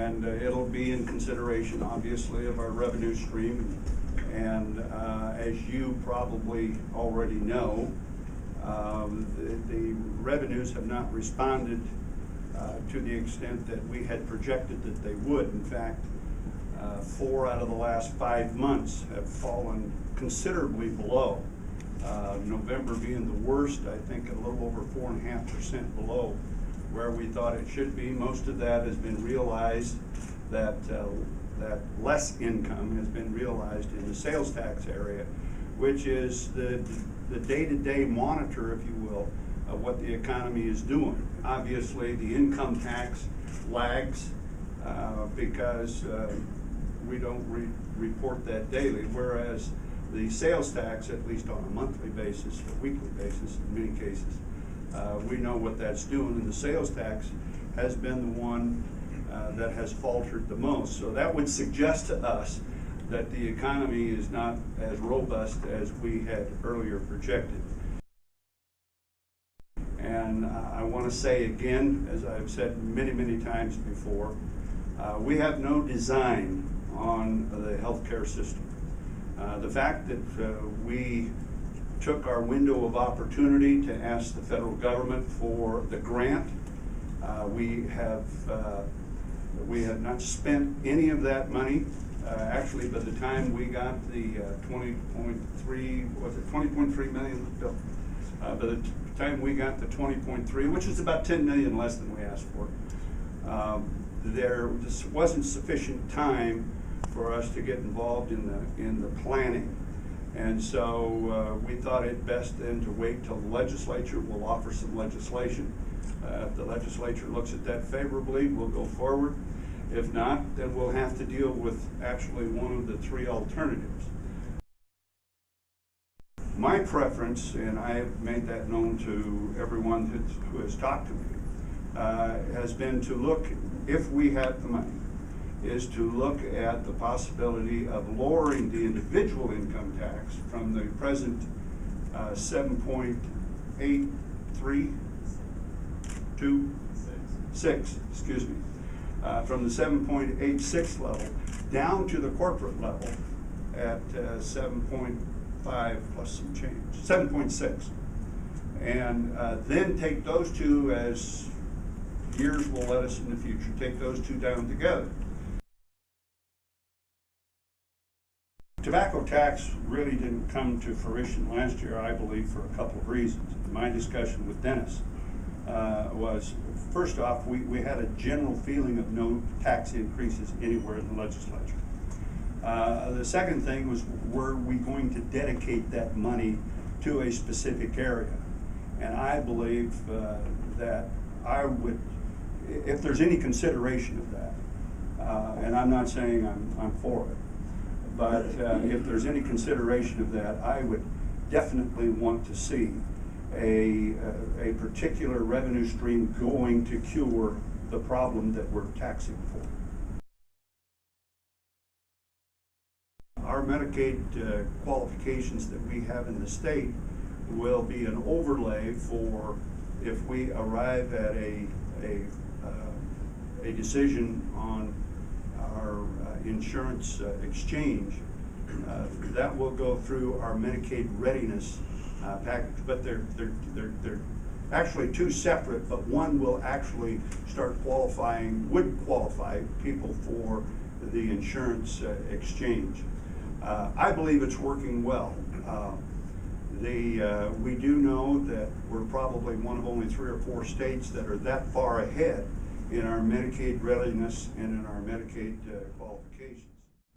and it'll be in consideration, obviously, of our revenue stream. And as you probably already know, the revenues have not responded to the extent that we had projected that they would. In fact, 4 out of the last 5 months have fallen considerably below. November being the worst, I think a little over 4.5% below where we thought it should be. Most of that has been realized, that less income has been realized in the sales tax area, which is the day-to-day monitor, if you will, of what the economy is doing. Obviously, the income tax lags because we don't report that daily, whereas the sales tax, at least on a monthly basis or weekly basis in many cases, we know what that's doing, and the sales tax has been the one that has faltered the most. So that would suggest to us that the economy is not as robust as we had earlier projected. And I want to say again, as I've said many, many times before, we have no design on the healthcare system. The fact that we took our window of opportunity to ask the federal government for the grant, we have not spent any of that money. Actually, by the time we got the 20.3 million, Bill? By the time we got the 20.3, which is about 10 million less than we asked for, there just wasn't sufficient time for us to get involved in the planning. And so we thought it best then to wait till the legislature will offer some legislation. If the legislature looks at that favorably, we'll go forward. If not, then we'll have to deal with actually one of the 3 alternatives. My preference, and I have made that known to everyone who has talked to me, has been to look, if we have the money, is to look at the possibility of lowering the individual income tax from the present 7.83 to 6, excuse me, from the 7.86 level down to the corporate level at 7.5 plus some change, 7.6. And then take those two, as years will let us in the future, take those two down together. Tobacco tax really didn't come to fruition last year, I believe, for a couple of reasons. My discussion with Dennis was, first off, we had a general feeling of no tax increases anywhere in the legislature. The second thing was, were we going to dedicate that money to a specific area? And I believe that I would, if there's any consideration of that, and I'm not saying I'm for it, but if there's any consideration of that, I would definitely want to see a particular revenue stream going to cure the problem that we're taxing for. Our Medicaid qualifications that we have in the state will be an overlay for if we arrive at a decision on our insurance exchange. That will go through our Medicaid readiness package, but they're actually 2 separate, but one will actually start would qualify people for the insurance exchange. I believe it's working well. We do know that we're probably one of only 3 or 4 states that are that far ahead in our Medicaid readiness and in our Medicaid qualifications.